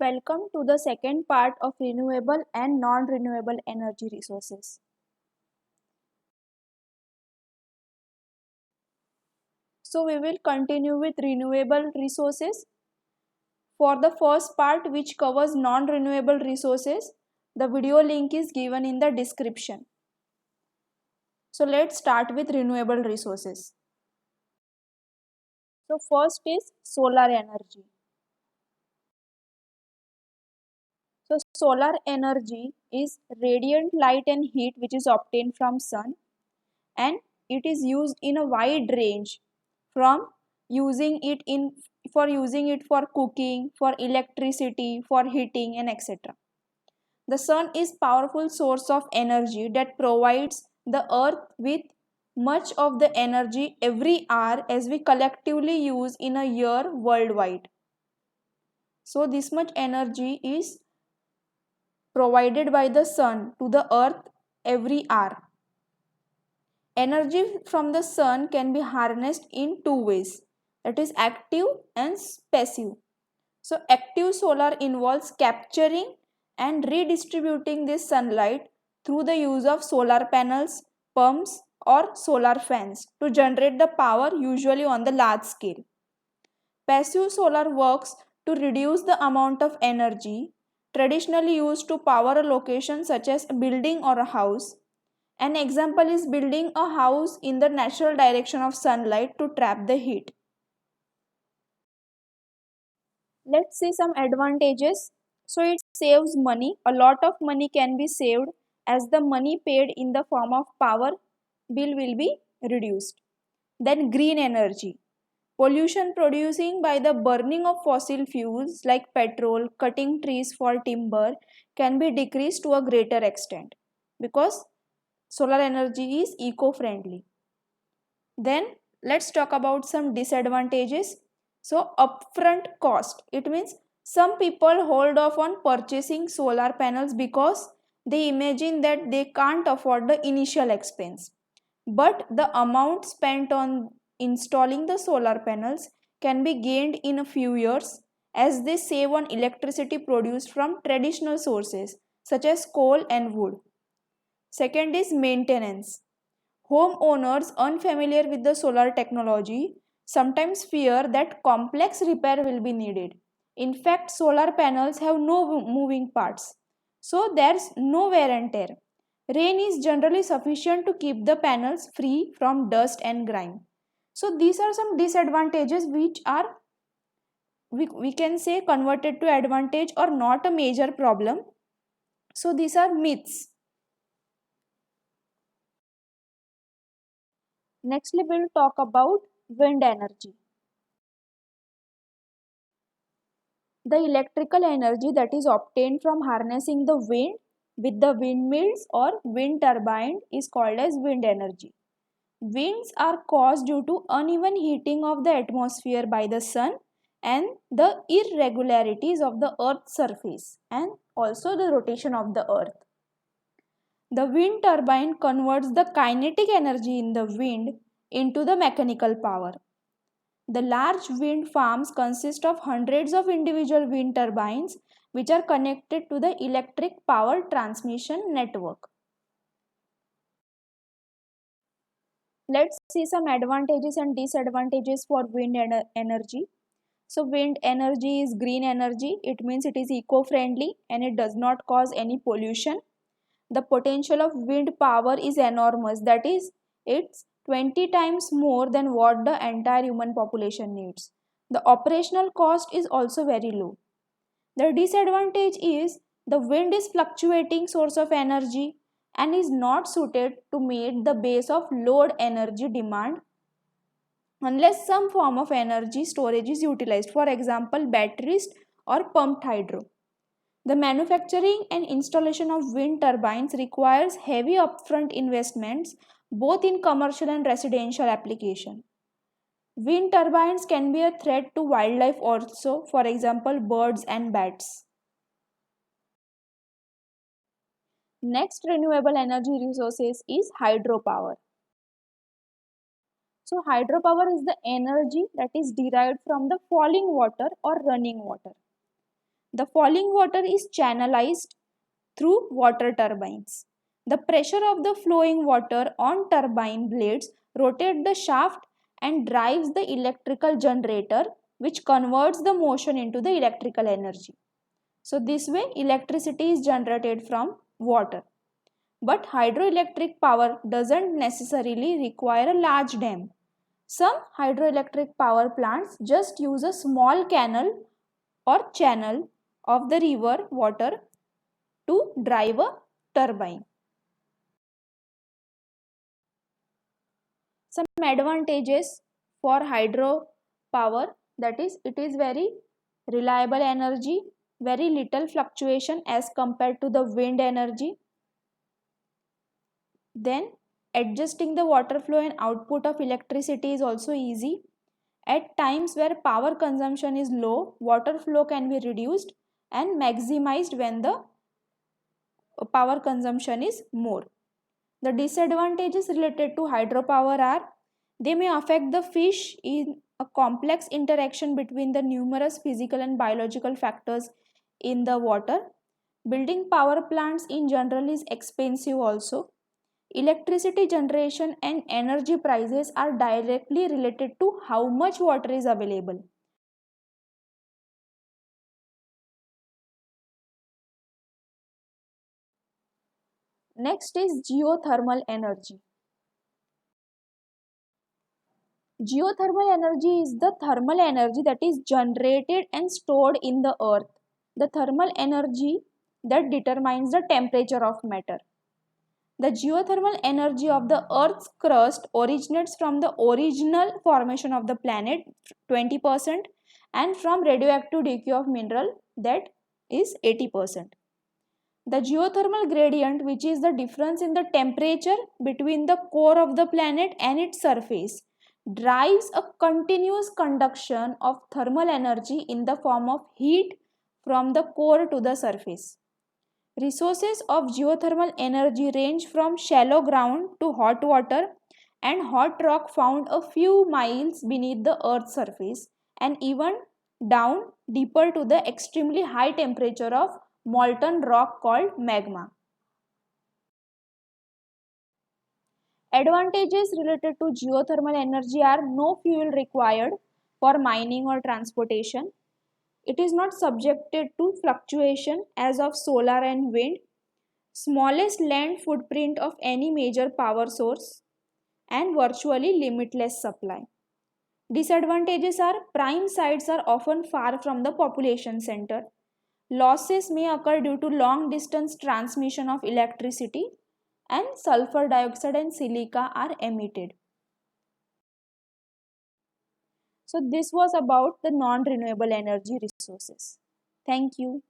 Welcome to the second part of renewable and non-renewable energy resources. So we will continue with renewable resources. For the first part, which covers non-renewable resources, the video link is given in the description. So let's start with renewable resources. So first is solar energy. So solar energy is radiant light and heat which is obtained from sun, and it is used in a wide range from using it for cooking, for electricity, for heating, and etc. The sun is powerful source of energy that provides the earth with much of the energy every hour as we collectively use in a year worldwide. So this much energy is provided by the sun to the earth every hour. Energy from the sun can be harnessed in two ways, that is active and passive. So active solar involves capturing and redistributing this sunlight through the use of solar panels, pumps or solar fans to generate the power, usually on the large scale. Passive solar works to reduce the amount of energy traditionally used to power a location such as a building or a house. An example is building a house in the natural direction of sunlight to trap the heat. Let's see some advantages. So it saves money. A lot of money can be saved as the money paid in the form of power bill will be reduced. Then green energy. Pollution producing by the burning of fossil fuels like petrol, cutting trees for timber can be decreased to a greater extent because solar energy is eco-friendly. Then let's talk about some disadvantages. So upfront cost. It means some people hold off on purchasing solar panels because they imagine that they can't afford the initial expense. But the amount spent on installing the solar panels can be gained in a few years as they save on electricity produced from traditional sources such as coal and wood. Second is maintenance. Homeowners unfamiliar with the solar technology sometimes fear that complex repair will be needed. In fact, solar panels have no moving parts, so there's no wear and tear. Rain is generally sufficient to keep the panels free from dust and grime. So these are some disadvantages which are we can say converted to advantage or not a major problem. So these are myths. Nextly, we'll talk about wind energy. The electrical energy that is obtained from harnessing the wind with the windmills or wind turbine is called as wind energy. Winds are caused due to uneven heating of the atmosphere by the sun and the irregularities of the earth's surface and also the rotation of the earth. The wind turbine converts the kinetic energy in the wind into the mechanical power. The large wind farms consist of hundreds of individual wind turbines which are connected to the electric power transmission network. Let's see some advantages and disadvantages for wind energy. So wind energy is green energy. It means it is eco-friendly and it does not cause any pollution. The potential of wind power is enormous. That is, it's 20 times more than what the entire human population needs. The operational cost is also very low. The disadvantage is the wind is fluctuating source of energy and is not suited to meet the base of load energy demand unless some form of energy storage is utilized, for example batteries or pumped hydro. The manufacturing and installation of wind turbines requires heavy upfront investments both in commercial and residential application. Wind turbines can be a threat to wildlife also, for example birds and bats. Next renewable energy resources is hydropower. So hydropower is the energy that is derived from the falling water or running water. The falling water is channelized through water turbines. The pressure of the flowing water on turbine blades rotates the shaft and drives the electrical generator, which converts the motion into the electrical energy. So this way electricity is generated from water. But hydroelectric power doesn't necessarily require a large dam. Some hydroelectric power plants just use a small canal or channel of the river water to drive a turbine. Some advantages for hydro power, that is, it is very reliable energy, very little fluctuation as compared to the wind energy. Then adjusting the water flow and output of electricity is also easy. At times where power consumption is low, water flow can be reduced and maximized when the power consumption is more. The disadvantages related to hydropower are they may affect the fish in a complex interaction between the numerous physical and biological factors in the water. Building power plants in general is expensive also. Electricity generation and energy prices are directly related to how much water is available. Next is geothermal energy. Geothermal energy is the thermal energy that is generated and stored in the earth. The thermal energy that determines the temperature of matter. The geothermal energy of the earth's crust originates from the original formation of the planet 20% and from radioactive decay of mineral, that is 80%. The geothermal gradient, which is the difference in the temperature between the core of the planet and its surface, drives a continuous conduction of thermal energy in the form of heat from the core to the surface. Resources of geothermal energy range from shallow ground to hot water and hot rock found a few miles beneath the earth's surface, and even down deeper to the extremely high temperature of molten rock called magma. Advantages related to geothermal energy are no fuel required for mining or transportation. It is not subjected to fluctuation as of solar and wind. Smallest land footprint of any major power source, and virtually limitless supply. Disadvantages are prime sites are often far from the population center. Losses may occur due to long distance transmission of electricity, and sulfur dioxide and silica are emitted. So this was about the non-renewable energy resources. Thank you.